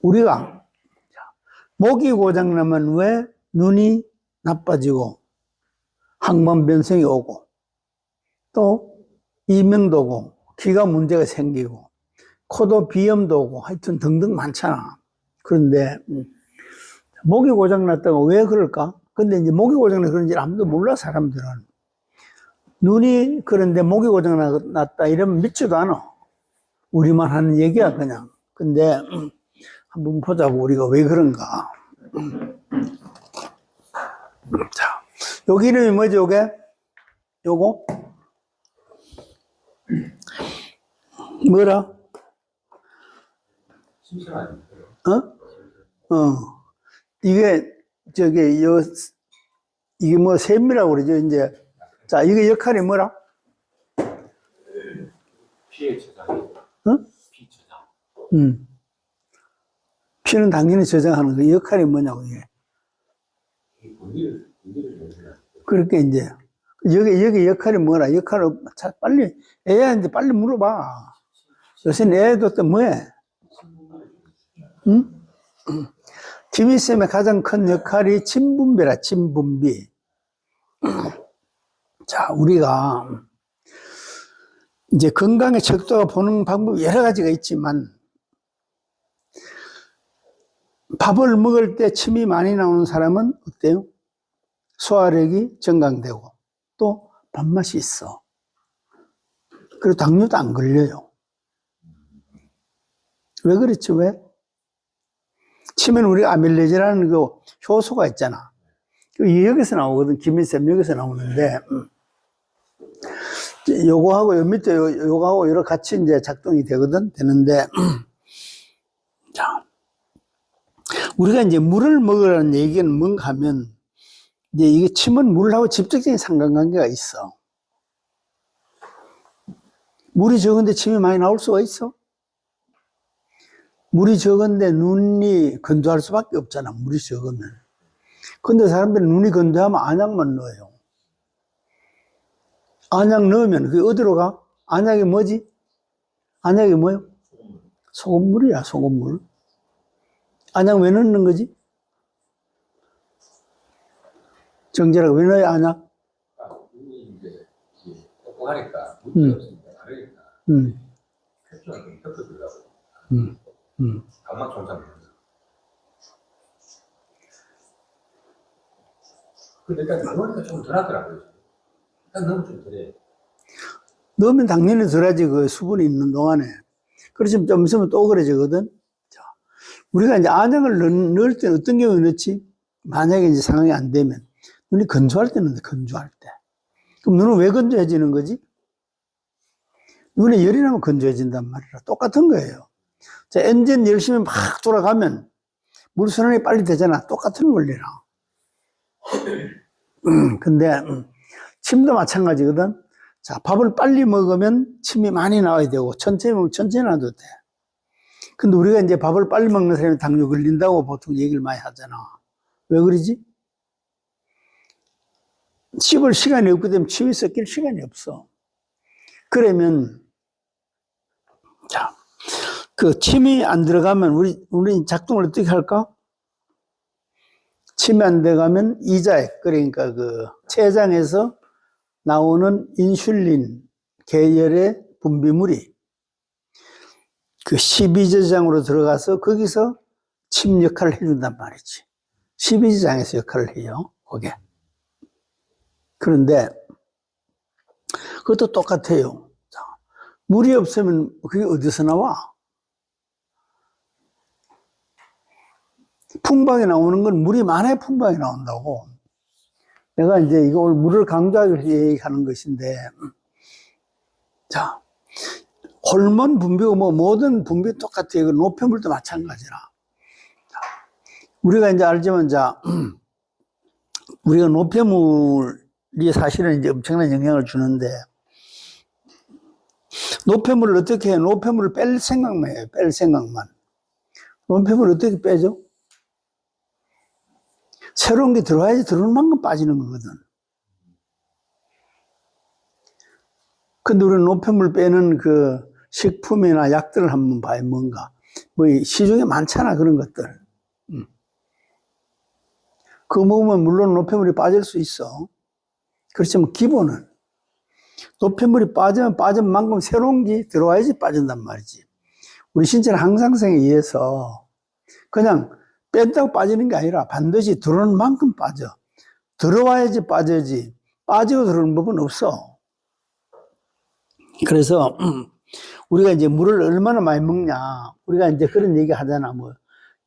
우리가 목이 고장나면 왜 눈이 나빠지고 항만변성이 오고 또 이명도 오고 귀가 문제가 생기고 코도 비염도 오고 하여튼 등등 많잖아. 그런데 목이 고장났다고 왜 그럴까? 근데 이제 목이 고장나서 그런지 아무도 몰라, 사람들은. 눈이 그런데 목이 고장났다 이러면 믿지도 않아. 우리만 하는 얘기야, 그냥. 근데 한번 보자고, 우리가 왜 그런가. 자, 여기 이름이 뭐지, 요게? 요거? 뭐라? 이게, 이게 뭐, 셈이라고 그러죠, 이제. 자, 이게 역할이 뭐라? 피해 저장이. 피 저장. 피는 당연히 저장하는 거. 역할이 뭐냐고, 이게. 그렇게 이제. 여기 역할이 뭐라? 역할을 빨리, 애한테 빨리 물어봐. 요새는 애도 또 뭐해? 응? 김희쌤의 가장 큰 역할이 침분비라, 침분비. 자, 우리가 이제 건강의 척도가 보는 방법이 여러 가지가 있지만, 밥을 먹을 때 침이 많이 나오는 사람은 어때요? 소화력이 정강되고, 또 밥맛이 있어. 그리고 당뇨도 안 걸려요. 왜 그렇지, 왜? 침에는 우리가 아밀레이즈라는 그 효소가 있잖아. 여기서 나오거든. 김인쌤 여기서 나오는데, 요거하고 요 밑에 요거하고 여러 같이 이제 작동이 되는데, 자, 우리가 이제 물을 먹으라는 얘기는 뭔가 하면, 이제 이게 침은 물하고 직접적인 상관관계가 있어. 물이 적은데 침이 많이 나올 수가 있어? 물이 적은데 눈이 건조할 수밖에 없잖아, 물이 적으면. 근데 사람들은 눈이 건조하면 안약만 넣어요. 안약 넣으면 그게 어디로 가? 안약이 뭐지? 안약이 뭐예요? 소금물이야, 소금물. 안약 왜 넣는 거지? 정제라고 왜 넣어야 안약? 눈이 이제 똑똑하니까 문제 없으니까 다르니까. 캡슐을 좀 펴서 들라고. 감막 정상. 근데 일단 넣으니까 좀 덜 하더라고요. 일단 넣으면 좀 덜해. 넣으면 당연히 덜하지, 그 수분이 있는 동안에. 그렇지만 좀 있으면 또 그래지거든. 자, 우리가 이제 안약을 넣을 때는 어떤 경우에 넣지? 만약에 이제 상황이 안 되면. 눈이 건조할 때는 건조할 때. 그럼 눈은 왜 건조해지는 거지? 눈에 열이 나면 건조해진단 말이야. 똑같은 거예요. 자, 엔진 열심히 막 돌아가면 물순환이 빨리 되잖아. 똑같은 원리라. 근데 침도 마찬가지거든. 자, 밥을 빨리 먹으면 침이 많이 나와야 되고, 천천히 먹으면 천천히 나도 돼. 근데 우리가 이제 밥을 빨리 먹는 사람이 당뇨 걸린다고 보통 얘기를 많이 하잖아. 왜 그러지? 씹을 시간이 없기 때문에 침이 섞일 시간이 없어. 그러면, 자, 그 침이 안 들어가면 우리 작동을 어떻게 할까? 침이 안 들어가면 이자액, 그러니까 그 췌장에서 나오는 인슐린 계열의 분비물이 그 십이제장으로 들어가서 거기서 침 역할을 해준단 말이지. 십이제장에서 역할을 해요, 그게. 그런데 그것도 똑같아요. 자, 물이 없으면 그게 어디서 나와? 풍방에 나오는 건 물이 많아야 풍방에 나온다고. 내가 이제 이거 오늘 물을 강조하기 위해서 얘기하는 것인데, 자, 호르몬 분비고 뭐 모든 분비 똑같아요. 노폐물도 마찬가지라. 자, 우리가 이제 알지만, 자, 우리가 노폐물이 사실은 이제 엄청난 영향을 주는데, 노폐물을 어떻게 해? 노폐물을 뺄 생각만 해요. 뺄 생각만. 노폐물을 어떻게 빼죠? 새로운 게 들어와야지 들어오는 만큼 빠지는 거거든. 근데 우리는 노폐물 빼는 그 식품이나 약들을 한번 봐요, 뭔가. 뭐 시중에 많잖아, 그런 것들. 그거 먹으면 물론 노폐물이 빠질 수 있어. 그렇지만 기본은 노폐물이 빠지면 빠진 만큼 새로운 게 들어와야지 빠진단 말이지. 우리 신체는 항상성에 의해서 그냥 뺀다고 빠지는 게 아니라 반드시 들어오는 만큼 빠져. 들어와야지 빠져야지. 빠지고 들어오는 법은 없어. 그래서 우리가 이제 물을 얼마나 많이 먹냐. 우리가 이제 그런 얘기 하잖아. 뭐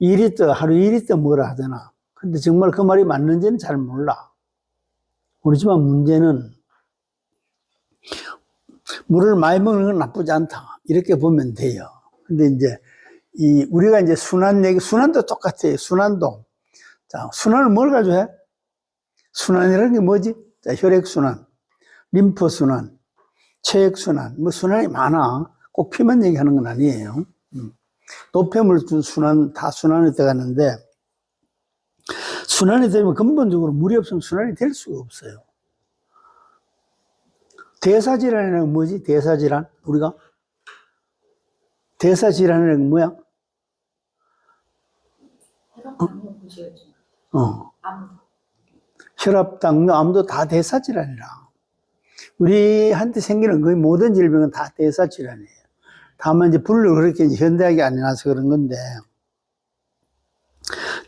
2리터, 하루 2리터 먹으라 하잖아. 근데 정말 그 말이 맞는지는 잘 몰라. 그렇지만 문제는 물을 많이 먹는 건 나쁘지 않다. 이렇게 보면 돼요. 근데 이제 우리가 이제 순환 얘기, 순환도 똑같아요. 순환도. 자, 순환을 뭘 가지고 해? 순환이라는 게 뭐지? 자, 혈액순환, 림프순환, 체액순환, 뭐 순환이 많아. 꼭 피만 얘기하는 건 아니에요. 노폐물 순환, 다 순환이 들어가는데, 순환이 되면 근본적으로 물이 없으면 순환이 될 수가 없어요. 대사질환이라는 뭐지? 대사질환? 우리가? 대사질환이라는 게 뭐야? 혈압, 당뇨, 암도 다 대사질환이라. 우리한테 생기는 거의 모든 질병은 다 대사질환이에요. 다만 이제 분류를 그렇게 이제 현대학이 안 해놔서 그런 건데.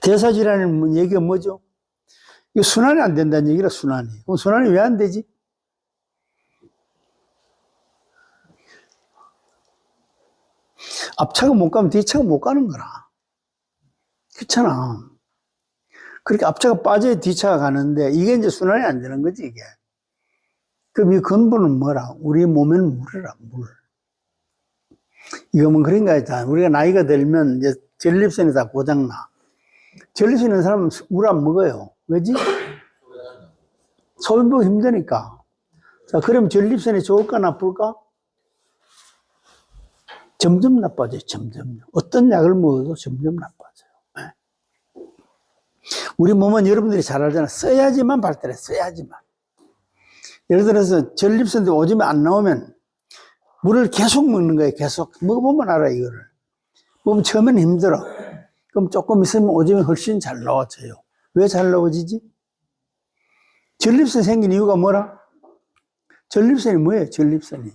대사질환은 얘기가 뭐죠? 이거 순환이 안 된다는 얘기라, 순환이. 그럼 순환이 왜 안 되지? 앞차가 못 가면 뒤차가 못 가는 거라. 그렇잖아. 그렇게 앞차가 빠져야 뒤차가 가는데, 이게 이제 순환이 안 되는 거지, 이게. 그럼 이 근본은 뭐라? 우리 몸에는 물이라, 물. 이거 뭐 그런 거 있잖아. 우리가 나이가 들면 이제 전립선이 다 고장나. 전립선 있는 사람은 물 안 먹어요. 왜지? 소변 보기 힘드니까. 자, 그럼 전립선이 좋을까, 나쁠까? 점점 나빠져요, 점점. 어떤 약을 먹어도 점점 나빠져요. 네. 우리 몸은 여러분들이 잘 알잖아. 써야지만 발달해, 써야지만. 예를 들어서 전립선도 오줌이 안 나오면 물을 계속 먹는 거예요, 계속. 먹어보면 알아, 이거를. 먹으면 처음에는 힘들어. 그럼 조금 있으면 오줌이 훨씬 잘 나와져요. 왜 잘 나와지지? 전립선 생긴 이유가 뭐라? 전립선이 뭐예요, 전립선이?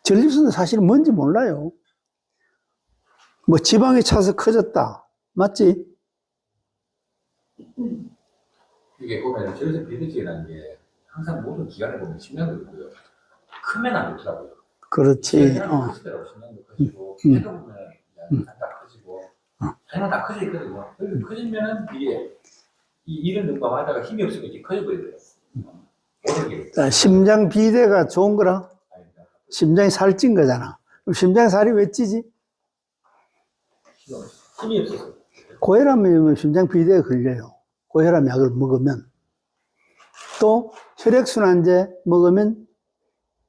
전립선은 사실 뭔지 몰라요. 뭐 지방이 차서 커졌다. 맞지? 이게 보면 전립선 비대증이라는 게 항상 모든 기관에 보면 심장도 있고요. 크면 안 좋더라고요. 그렇지. 크시더라고, 심장도 커지고, 폐도 보면 다 커지고, 폐는 다 커져 있거든요. 그래서 커지면은 이게 이런 능방 하다가 힘이 없으면 이렇게 커져버리더라고요. 모든 게. 자, 심장 비대가 좋은 거라? 심장이 살찐 거잖아. 그럼 심장이 살이 왜 찌지? 힘이 없어서. 고혈압이면 심장 비대에 걸려요. 고혈압 약을 먹으면. 또 혈액순환제 먹으면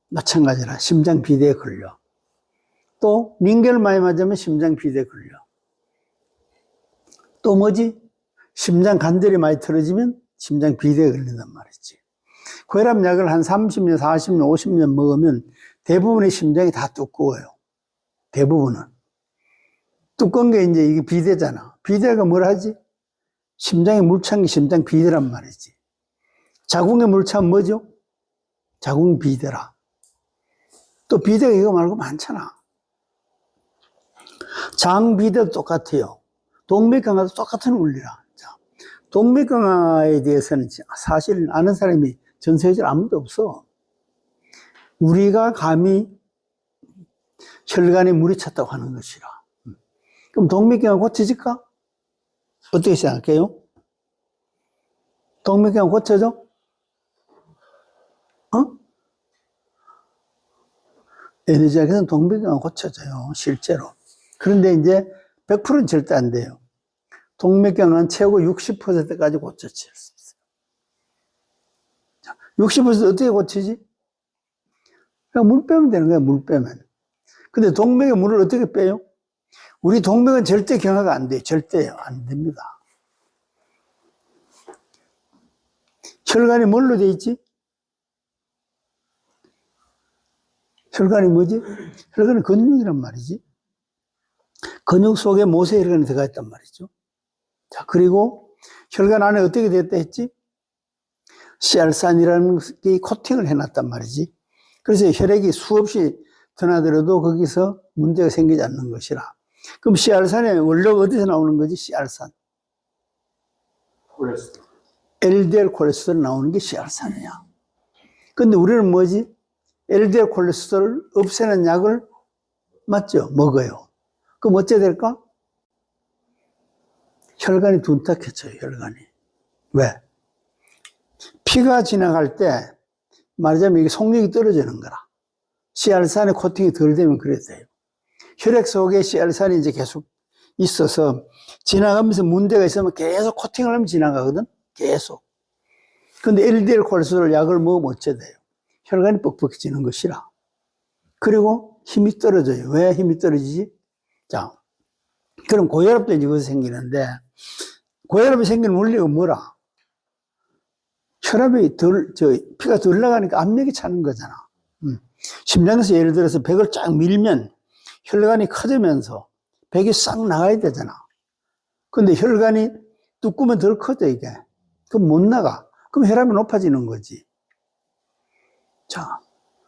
마찬가지라 심장 비대에 걸려. 또 링겔 많이 맞으면 심장 비대에 걸려. 또 뭐지? 심장 관절이 많이 틀어지면 심장 비대에 걸린단 말이지. 고혈압 약을 한 30년, 40년, 50년 먹으면 대부분의 심장이 다 두꺼워요. 대부분은. 두꺼운 게 이제 이게 비대잖아. 비대가 뭘 하지? 심장에 물 찬 게 심장 비대란 말이지. 자궁에 물 차면 뭐죠? 자궁 비대라. 또 비대가 이거 말고 많잖아. 장 비대도 똑같아요. 동맥경화도 똑같은 원리라. 동맥경화에 대해서는 사실 아는 사람이 전 세계적으로 아무도 없어. 우리가 감히 혈관에 물이 찼다고 하는 것이라. 그럼 동맥경화 고쳐질까? 어떻게 생각해요? 동맥경화 고쳐져? 에너지학에서는 동맥경화 고쳐져요, 실제로. 그런데 이제 100%는 절대 안 돼요. 동맥경화는 최고 60%까지 고쳐질 수 있어요. 60% 어떻게 고치지? 그냥 물 빼면 되는 거야, 물 빼면. 근데 동맥에 물을 어떻게 빼요? 우리 동맥은 절대 경화가 안 돼요. 절대요. 안 됩니다. 혈관이 뭘로 돼 있지? 혈관이 뭐지? 혈관이 근육이란 말이지. 근육 속에 모세혈관이 들어가 있단 말이죠. 자, 그리고 혈관 안에 어떻게 됐다 했지? 시알산이라는 게 코팅을 해놨단 말이지. 그래서 혈액이 수없이 드나들어도 거기서 문제가 생기지 않는 것이라. 그럼 시알산의 원료가 어디서 나오는 거지? 시알산. 콜레스테롤. LDL 콜레스테롤 나오는 게 시알산이야. 근데 우리는 뭐지? LDL 콜레스테롤 없애는 약을 맞죠? 먹어요. 그럼 어째 될까? 혈관이 둔탁해져요, 혈관이. 왜? 피가 지나갈 때 말하자면 이게 속력이 떨어지는 거라. 시알산의 코팅이 덜 되면 그래 돼요. 혈액 속에 시알산이 이제 계속 있어서 지나가면서 문제가 있으면 계속 코팅을 하면 지나가거든? 계속. 근데 LDL 콜레스테롤 약을 먹으면 어째 돼요? 혈관이 뻑뻑해지는 것이라. 그리고 힘이 떨어져요. 왜 힘이 떨어지지? 자, 그럼 고혈압도 이제 거기서 생기는데, 고혈압이 생기는 원리가 뭐라? 혈압이 피가 덜 나가니까 압력이 차는 거잖아. 심장에서 예를 들어서 백을 쫙 밀면 혈관이 커지면서 백이 싹 나가야 되잖아. 근데 혈관이 뚜꾸면 덜 커져, 이게. 그럼 못 나가. 그럼 혈압이 높아지는 거지. 자,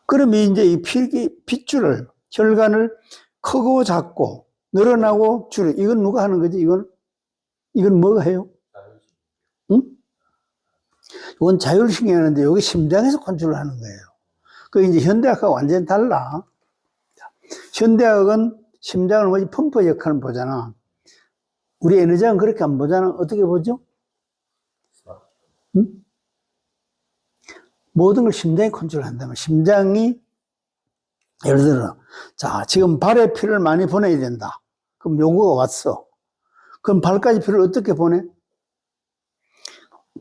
그러면 이제 이 핏줄을, 혈관을 크고 작고 늘어나고 줄여. 이건 누가 하는 거지? 이건 뭐가 해요? 응? 이건 자율신경이 하는데 여기 심장에서 컨트롤 하는 거예요. 그 이제 현대학하고 완전히 달라. 현대학은 심장을 뭐지? 펌프 역할을 보잖아. 우리 에너지학은 그렇게 안 보잖아. 어떻게 보죠? 응? 모든 걸 심장이 컨트롤 한다면, 심장이, 예를 들어, 자, 지금 발에 피를 많이 보내야 된다. 그럼 요거가 왔어. 그럼 발까지 피를 어떻게 보내?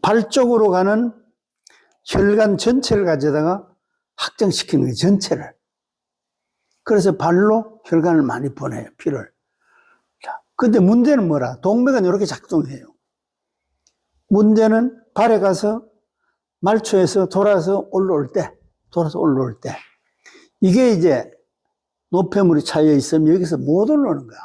발 쪽으로 가는 혈관 전체를 가져다가 확정시키는 거예요, 전체를. 그래서 발로 혈관을 많이 보내요, 피를. 자, 근데 문제는 뭐라? 동맥은 이렇게 작동해요. 문제는 발에 가서 말초에서 돌아서 올라올 때, 이게 이제 노폐물이 차여 있으면 여기서 못 올라오는 거야.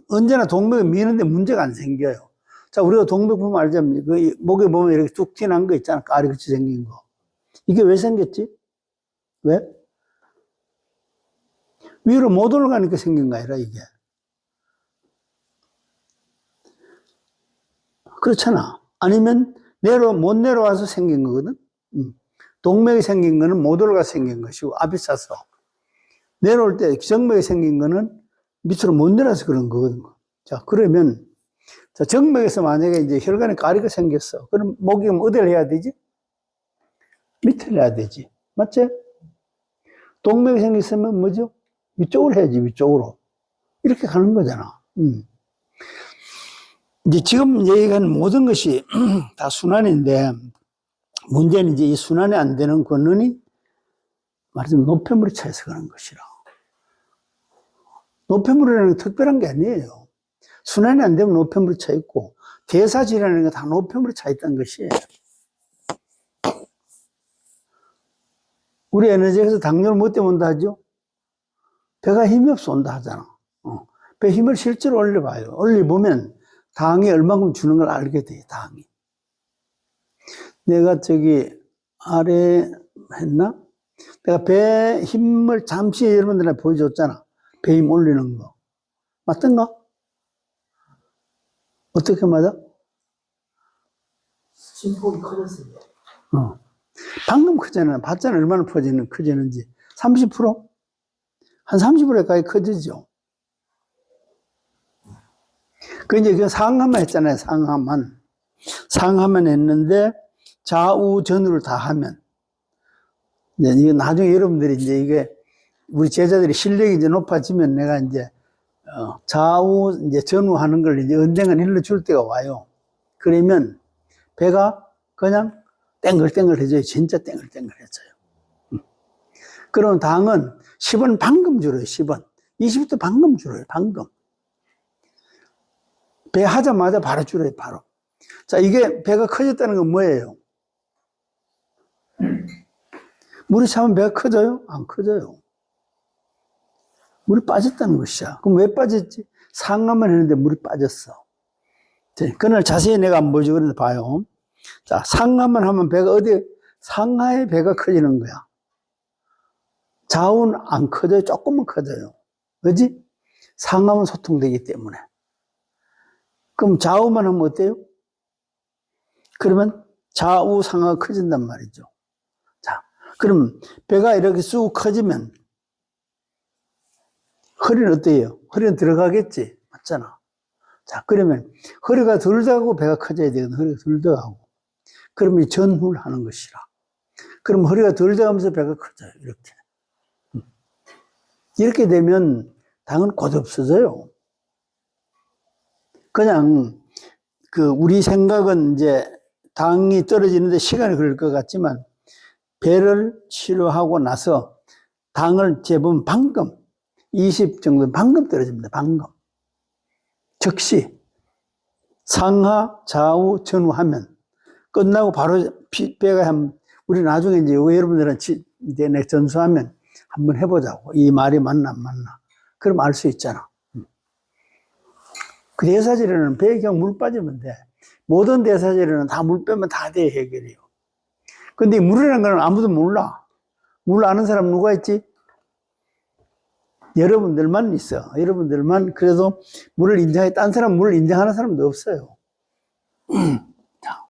언제나 동맥이 미는데 문제가 안 생겨요. 자, 우리가 동맥 보면 알잖아요. 그 목에 보면 이렇게 뚝 튀어나온 거 있잖아. 까리같이 생긴 거. 이게 왜 생겼지? 왜? 위로 못 올라가니까 생긴 거 아니라, 이게. 그렇잖아. 아니면 못 내려와서 생긴 거거든. 동맥이 생긴 거는 못 올라가서 생긴 것이고, 앞이 차서. 내려올 때 정맥이 생긴 거는 밑으로 못 내려서 그런 거거든. 자, 그러면, 자, 정맥에서 만약에 이제 혈관에 가리가 생겼어. 그럼 목이 어디를 해야 되지? 밑을 해야 되지. 맞지? 동맥이 생겼으면 뭐죠? 위쪽으로 해야지, 위쪽으로. 이렇게 가는 거잖아. 이제 지금 얘기하는 모든 것이 다 순환인데, 문제는 이제 이 순환이 안 되는 권원이 말하자면 노폐물이 차여서 그런 것이라. 노폐물이라는 게 특별한 게 아니에요. 순환이 안 되면 노폐물이 차 있고, 대사질이라는 게 다 노폐물이 차 있다는 것이에요. 우리 에너지에서 당뇨를 뭐 때문에 온다 하죠? 배가 힘이 없어 온다 하잖아. 배 힘을 실제로 올려봐요. 올려보면 당이 얼마큼 주는 걸 알게 돼요, 당이. 내가 아래 했나? 내가 배 힘을 잠시 여러분들한테 보여줬잖아. 배 힘 올리는 거. 맞던가? 어떻게 맞아? 진폭이 커졌습니다. 방금 크잖아. 봤잖아. 얼마나 커지는지. 30%? 한 30%까지 커지죠. 그 이제 그 상하만 했잖아요. 상하만 했는데 좌우 전후를 다 하면 이제 나중에 여러분들이 이제 이게 우리 제자들이 실력이 이제 높아지면 내가 이제 좌우 이제 전후하는 걸 이제 언젠간 일러줄 때가 와요. 그러면 배가 그냥 땡글땡글해져요. 진짜 땡글땡글해져요. 그러면 당은 10원 방금 줄어요. 10원. 20도 방금 줄어요. 방금. 배 하자마자 바로 줄어요. 바로. 자, 이게 배가 커졌다는 건 뭐예요? 물이 차면 배가 커져요? 안 커져요. 물이 빠졌다는 것이야. 그럼 왜 빠졌지? 상하만 했는데 물이 빠졌어. 그날 자세히 내가 안 보여주고 그런데 봐요. 자, 상하만 하면 배가 어디, 상하에 배가 커지는 거야. 좌우는 안 커져요. 조금만 커져요. 왜지? 상하면 소통되기 때문에. 그럼 좌우만 하면 어때요? 그러면 좌우 상하가 커진단 말이죠. 자, 그럼 배가 이렇게 쑥 커지면 허리는 어때요? 허리는 들어가겠지? 맞잖아. 자, 그러면 허리가 덜 들어가고 배가 커져야 되거든. 허리가 덜 들어가고. 그러면 이 전후를 하는 것이라. 그럼 허리가 덜 들어가면서 배가 커져요. 이렇게. 이렇게 되면 당은 곧 없어져요. 그냥 우리 생각은 이제 당이 떨어지는데 시간이 걸릴 것 같지만 배를 치료하고 나서 당을 재보면 방금 20 정도 방금 떨어집니다. 방금. 즉시 상하, 좌우, 전후 하면 끝나고 바로 배가 우리 나중에 이제 여러분들은 이제 내 전수하면 한번 해보자고. 이 말이 맞나 안 맞나. 그럼 알 수 있잖아. 그 대사질에는 배에 그냥 물 빠지면 돼. 모든 대사질에는 다 물 빼면 다 돼, 해결이요. 근데 물이라는 건 아무도 몰라. 물 아는 사람 누가 있지? 여러분들만 있어. 여러분들만 그래도 물을 인정해. 딴 사람 물을 인정하는 사람도 없어요.